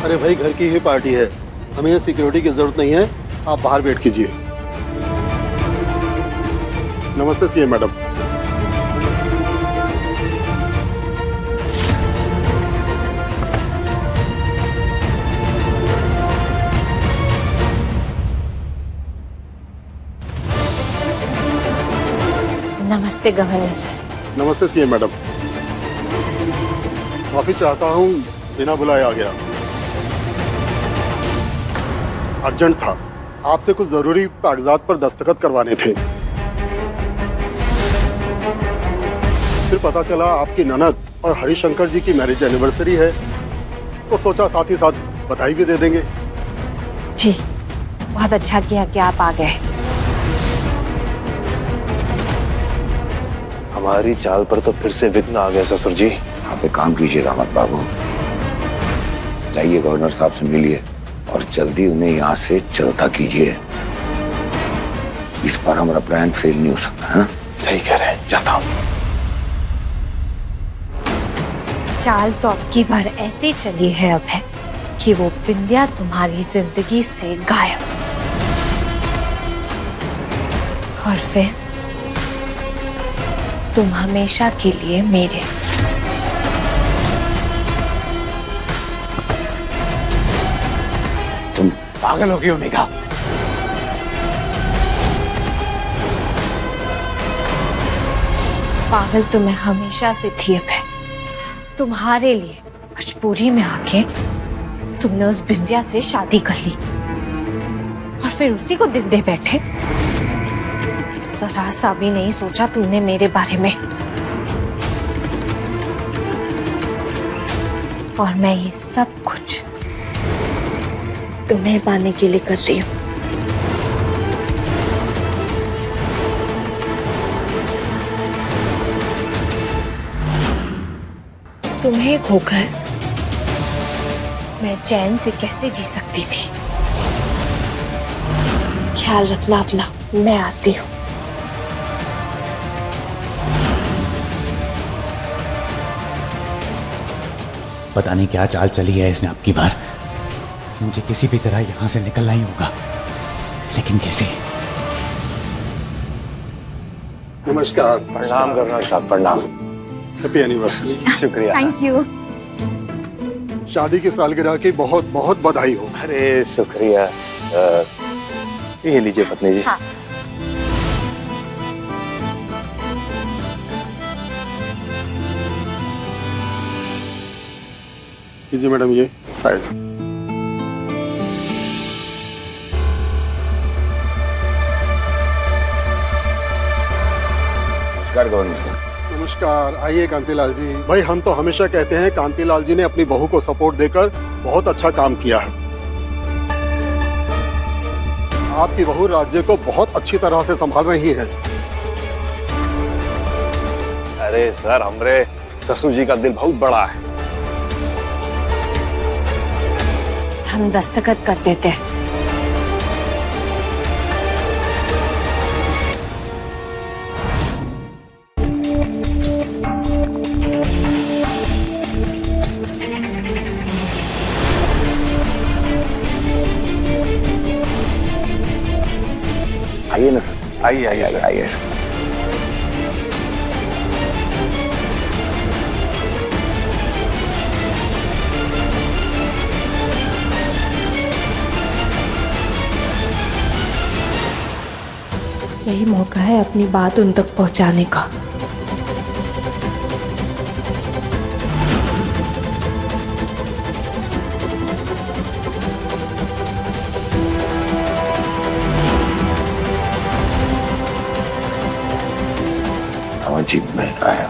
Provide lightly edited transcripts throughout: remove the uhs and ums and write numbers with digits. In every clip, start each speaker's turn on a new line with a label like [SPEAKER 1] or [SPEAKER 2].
[SPEAKER 1] अरे भाई, घर की ही पार्टी है, हमें सिक्योरिटी की जरूरत नहीं है, आप बाहर वेट कीजिए। नमस्ते सीएम मैडम।
[SPEAKER 2] नमस्ते गवर्नर सर।
[SPEAKER 1] नमस्ते सीएम मैडम। माफी चाहता हूँ, बिना बुलाए आ गया। अर्जेंट था, आपसे कुछ जरूरी कागजात पर दस्तखत करवाने थे। फिर पता चला आपकी ननद और हरिशंकर जी की मैरिज एनिवर्सरी है, तो सोचा साथ ही साथ बधाई भी दे देंगे।
[SPEAKER 2] जी, बहुत अच्छा किया कि आप आ गए।
[SPEAKER 3] हमारी चाल पर तो फिर से विघ्न आ गया ससुर जी।
[SPEAKER 4] आप एक काम कीजिए दामाद बाबू, जाइए गवर्नर साहब से मिलिए और जल्दी उन्हें यहाँ से चलता कीजिए। इस बार हमारा प्लान फेल नहीं हो सकता है ना?
[SPEAKER 3] सही कह रहे हैं, जाता हूँ।
[SPEAKER 2] चाल तो अब की बार ऐसी चली है अब है कि वो बिंदिया तुम्हारी जिंदगी से गायब, और फिर तुम हमेशा के लिए मेरे।
[SPEAKER 3] तुम पागल हो गई हो मेघा।
[SPEAKER 2] पागल तो मैं हमेशा से थी अब है। तुम्हारे लिए मजबूरी में आके तुमने उस बिंदिया से शादी कर ली और फिर उसी को दिल दे बैठे। जरा सा भी नहीं सोचा तुमने मेरे बारे में। और मैं ये सब कुछ तुम्हें पाने के लिए कर रही हूँ। तुम्हें खोकर मैं चैन से कैसे जी सकती थी। ख्याल रखना अपना, मैं आती हूँ।
[SPEAKER 5] पता नहीं क्या चाल चली है इसने अब की बार। मुझे किसी भी तरह यहाँ से निकलना ही होगा, लेकिन कैसे?
[SPEAKER 1] नमस्कार।
[SPEAKER 3] प्रणाम गवर्नर साहब, प्रणाम।
[SPEAKER 1] Happy anniversary.
[SPEAKER 3] शुक्रिया।
[SPEAKER 2] Thank you.
[SPEAKER 1] शादी की सालगिरह की बहुत बहुत बधाई हो।
[SPEAKER 3] अरे शुक्रिया। ये लीजिए पत्नी जी।
[SPEAKER 2] हाँ।
[SPEAKER 1] कीजिए मैडम, ये फाइल।
[SPEAKER 4] नमस्कार गवर्नर साहब।
[SPEAKER 1] नमस्कार, आइए कांतिलाल जी। भाई, हम तो हमेशा कहते हैं कांतिलाल जी ने अपनी बहू को सपोर्ट देकर बहुत अच्छा काम किया है। आपकी बहू राज्य को बहुत अच्छी तरह से संभाल रही है।
[SPEAKER 3] अरे सर, हमरे ससुर जी का दिल बहुत बड़ा है।
[SPEAKER 2] हम दस्तखत कर देते हैं।
[SPEAKER 4] आइए ना सर।
[SPEAKER 3] आइए आइए सर।
[SPEAKER 4] आइए सर।
[SPEAKER 6] यही मौका है अपनी बात उन तक पहुंचाने का।
[SPEAKER 4] जी मैं आया।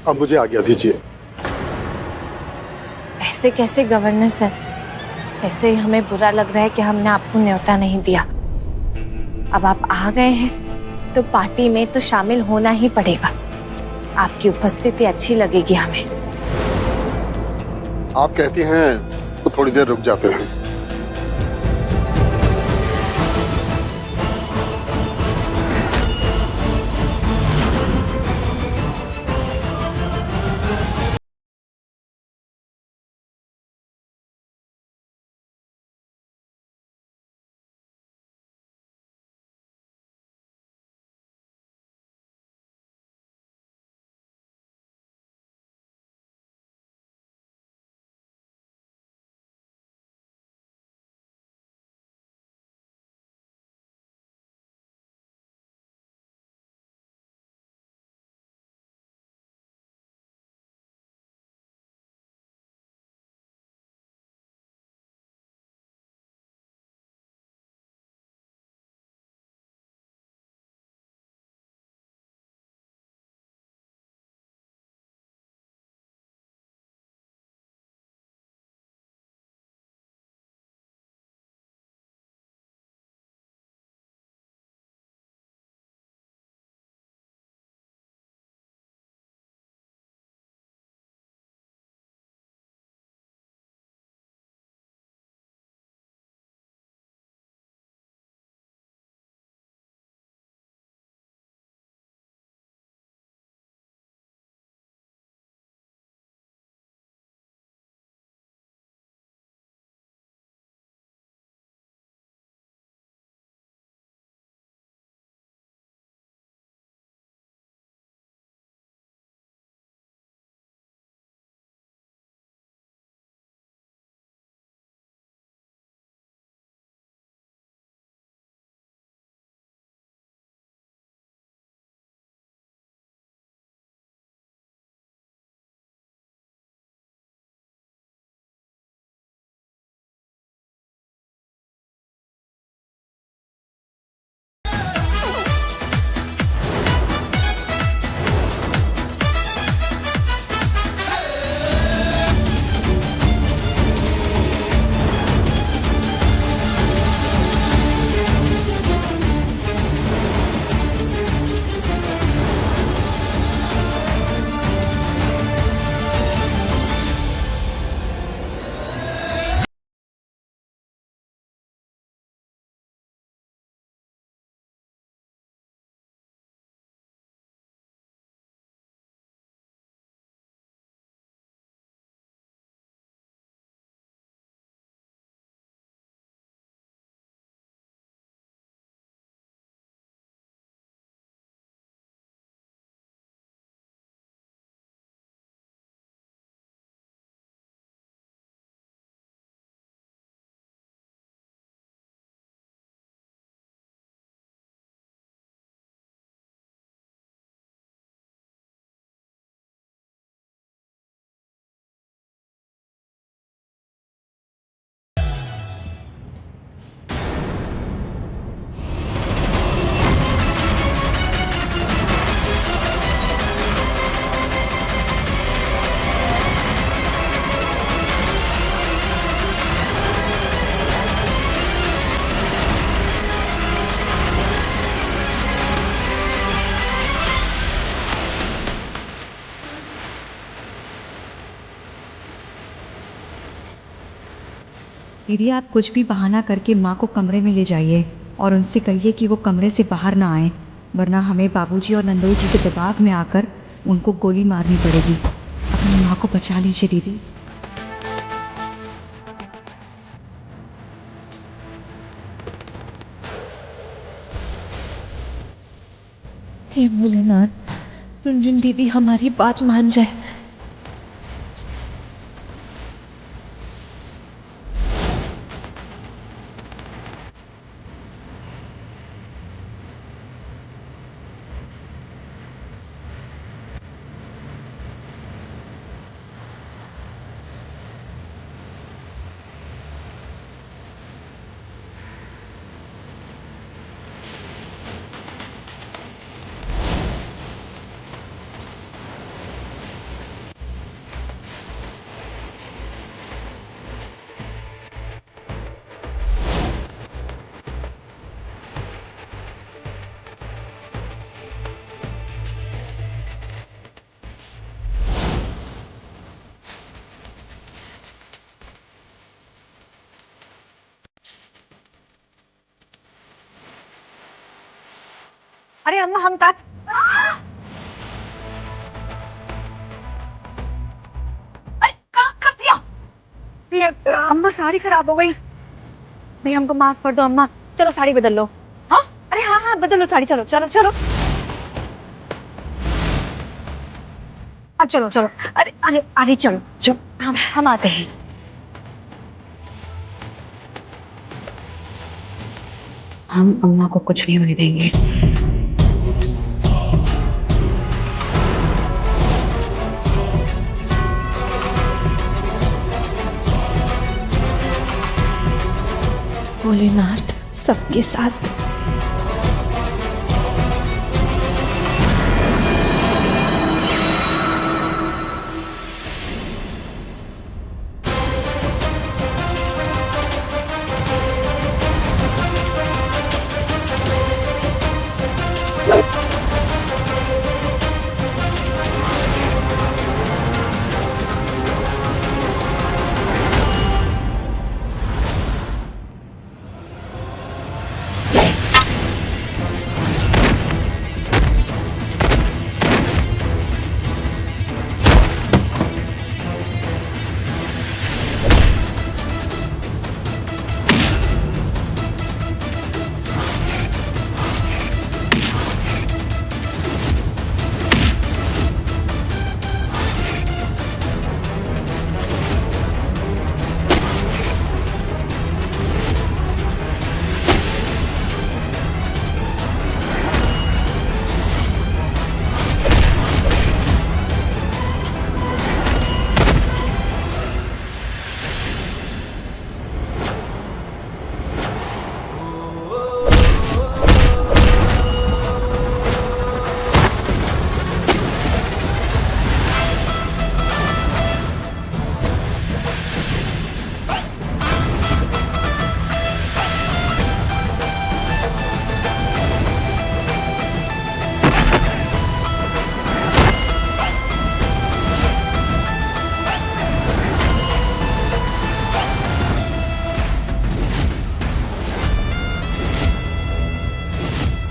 [SPEAKER 1] अब मुझे आज्ञा दीजिए।
[SPEAKER 2] ऐसे कैसे गवर्नर सर? ऐसे ही हमें बुरा लग रहा है कि हमने आपको न्योता नहीं दिया। अब आप आ गए हैं तो पार्टी में तो शामिल होना ही पड़ेगा। आपकी उपस्थिति अच्छी लगेगी हमें।
[SPEAKER 1] आप कहती हैं तो थोड़ी देर रुक जाते हैं।
[SPEAKER 7] दीदी आप कुछ भी बहाना करके माँ को कमरे में ले जाइए और उनसे कहिए कि वो कमरे से बाहर ना आए, वरना हमें बाबूजी और नंदोई जी के दबाव में आकर उनको गोली मारनी पड़ेगी। अपनी माँ को बचा लीजिए दीदी।
[SPEAKER 6] हे भोलेनाथ, रुनझुन दीदी हमारी बात मान जाए।
[SPEAKER 7] अरे अम्मा हम काट कर दिया। ये अम्मा साड़ी खराब हो गई। नहीं हमको माफ कर दो अम्मा, चलो साड़ी बदल लो। हाँ अरे हाँ हाँ बदल लो साड़ी, चलो चलो चलो अब चलो चलो। अरे अरे अरे चलो चलो हम आते हैं। हम अम्मा को कुछ नहीं होने देंगे।
[SPEAKER 6] भोलेनाथ सबके साथ।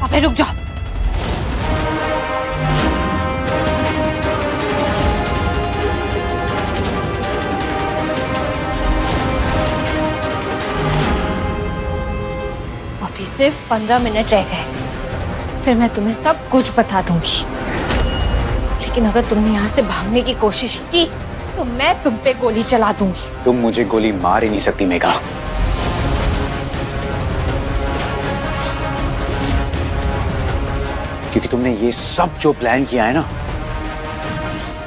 [SPEAKER 2] अबे रुक जाओ। अभी सिर्फ 15 मिनट रह गए, फिर मैं तुम्हें सब कुछ बता दूंगी। लेकिन अगर तुमने यहाँ से भागने की कोशिश की तो मैं तुम पे गोली चला दूंगी।
[SPEAKER 5] तुम मुझे गोली मार ही नहीं सकती मेघा। क्योंकि तुमने ये सब जो प्लान किया है ना,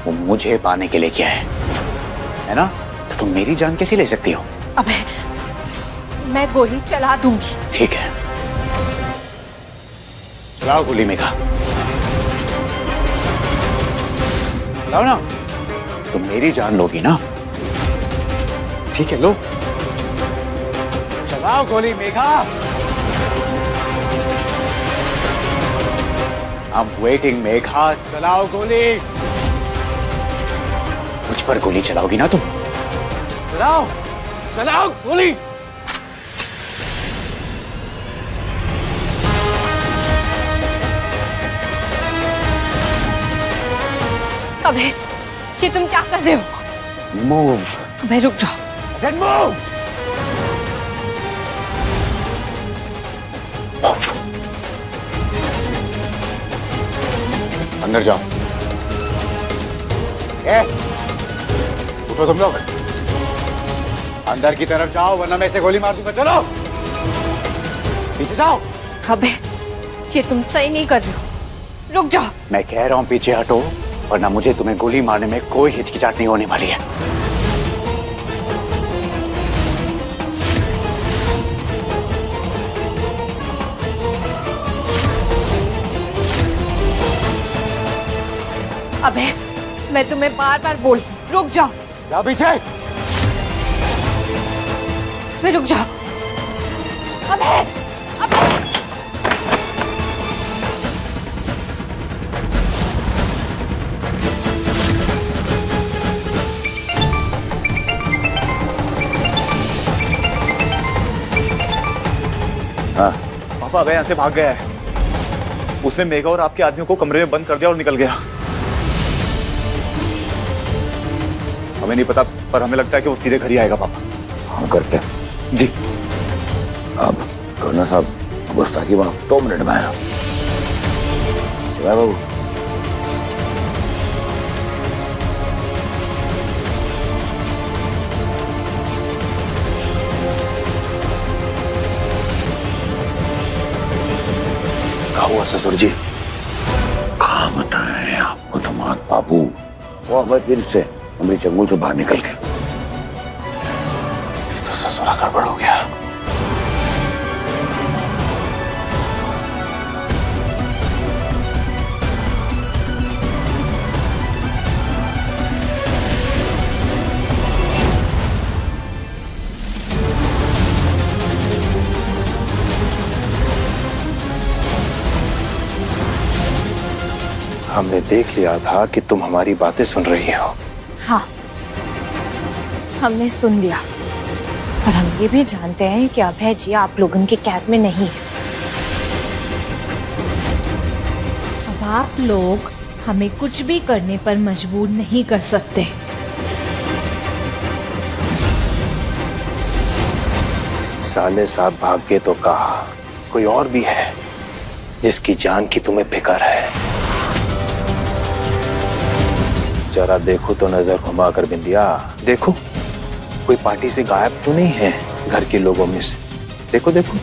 [SPEAKER 5] वो मुझे पाने के लिए किया है ना? तो तुम मेरी जान कैसे ले सकती हो?
[SPEAKER 2] अबे मैं गोली चला दूंगी।
[SPEAKER 5] ठीक है, चलाओ गोली मेघा, चलाओ ना। तुम मेरी जान लोगी ना? ठीक है, लो, चलाओ गोली मेघा। I'm waiting मेघा, चलाओ गोली। मुझ पर गोली चलाओगी ना तुम? चलाओ, चलाओ गोली।
[SPEAKER 2] अबे ये तुम क्या कर रहे हो?
[SPEAKER 5] मूव।
[SPEAKER 2] अबे रुक जाओ।
[SPEAKER 5] Then move! अंदर जाओ। उठो तुम लोग, अंदर की तरफ जाओ वरना मैं इसे गोली मार दूंगा। चलो पीछे जाओ।
[SPEAKER 2] अबे ये तुम सही नहीं कर रहे हो, रुक जाओ।
[SPEAKER 5] मैं कह रहा हूं पीछे हटो, वरना मुझे तुम्हें गोली मारने में कोई हिचकिचाहट नहीं होने वाली है।
[SPEAKER 2] अबे मैं तुम्हें बार बार बोल, रुक जाओ।
[SPEAKER 5] जाओ पीछे।
[SPEAKER 2] अबे रुक जाओ। अबे अबे
[SPEAKER 5] हाँ पापा, अबे यहाँ से भाग गया है।
[SPEAKER 8] उसने मेघा और आपके आदमियों को कमरे में बंद कर दिया और निकल गया। हमें नहीं पता, पर हमें लगता है कि वो सीधे घर ही आएगा पापा।
[SPEAKER 4] हम करते हैं।
[SPEAKER 8] जी।
[SPEAKER 4] अब गवर्नर साहब, गुस्ताखी माफ 2 मिनट में आया। बाबू
[SPEAKER 8] हुआ ससुर जी?
[SPEAKER 4] कहा बताए आपको दामाद बाबू, वो अब फिर से हमारी चंगुल से बाहर निकल गए।
[SPEAKER 8] तो ससुरा गड़बड़ हो गया। हमने देख लिया था कि तुम हमारी बातें सुन रही हो।
[SPEAKER 2] हाँ, हमने सुन लिया। और हम ये भी जानते हैं कि अभय जी आप लोगों की कैद में नहीं है।
[SPEAKER 6] अब आप लोग हमें कुछ भी करने पर मजबूर नहीं कर सकते।
[SPEAKER 8] साले साहब भाग के तो कहा, कोई और भी है जिसकी जान की तुम्हें फिक्र है। जरा देखो तो नजर घुमा कर बिंदिया, देखो कोई पार्टी से गायब तो नहीं है घर के लोगों में से। देखो देखो।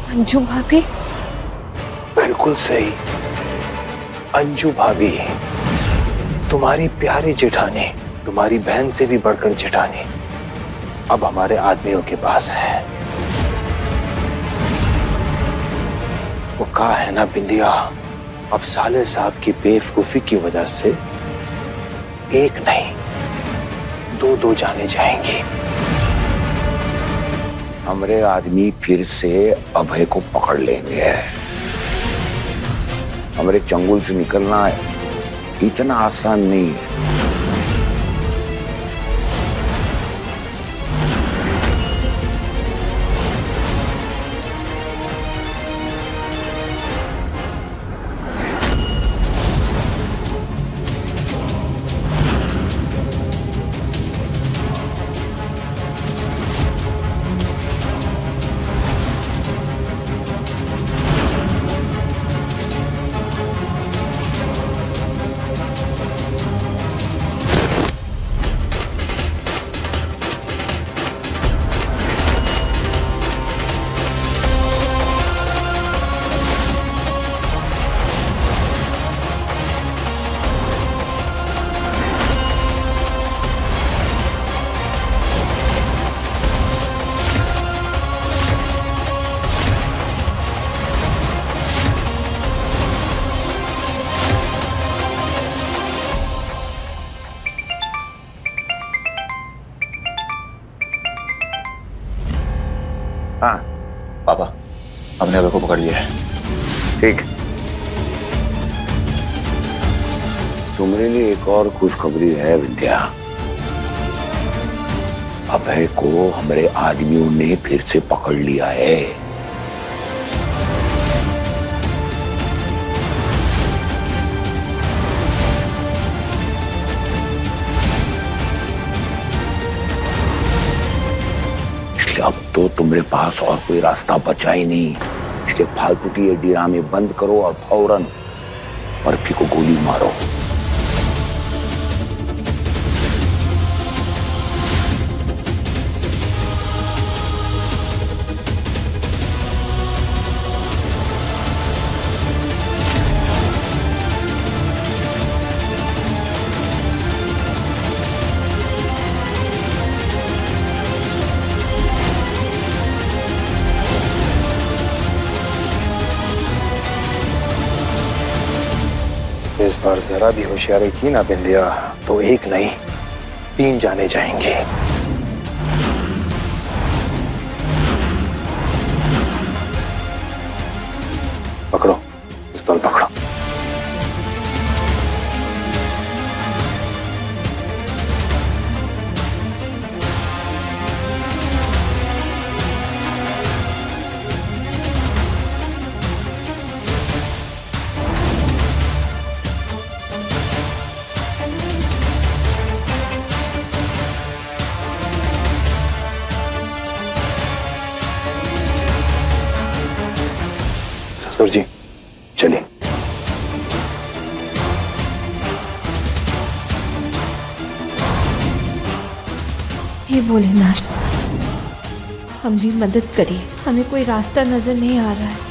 [SPEAKER 2] अंजू भाभी?
[SPEAKER 8] बिल्कुल सही, अंजू भाभी, तुम्हारी प्यारी जेठानी, तुम्हारी बहन से भी बढ़कर जेठानी अब हमारे आदमियों के पास है। वो कहा है ना बिंदिया, अब साले साहब की बेवकूफी की वजह से एक नहीं 2 जाने जाएंगी।
[SPEAKER 4] हमारे आदमी फिर से अभय को पकड़ लेंगे। हमारे चंगुल से निकलना इतना आसान नहीं है। हाँ
[SPEAKER 8] पापा, हमने अभय को पकड़ लिया है।
[SPEAKER 4] ठीक। तुम्हारे लिए एक और खुशखबरी है विद्या। अभय को हमारे आदमियों ने फिर से पकड़ लिया है। इसलिए अब तो तुम्हारे पास और कोई रास्ता बचा ही नहीं। इसलिए फालतू की ये ड्रामे बंद करो और फौरन बर्फी को गोली मारो।
[SPEAKER 8] इस बार जरा भी होशियारी की ना बिंदिया तो एक नहीं 3 जाने जाएंगी। पकड़ो, पिस्तौल पकड़ो। ससुर जी चलिए।
[SPEAKER 6] हे भोलेनाथ, हमारी मदद करिए, हमें कोई रास्ता नजर नहीं आ रहा है।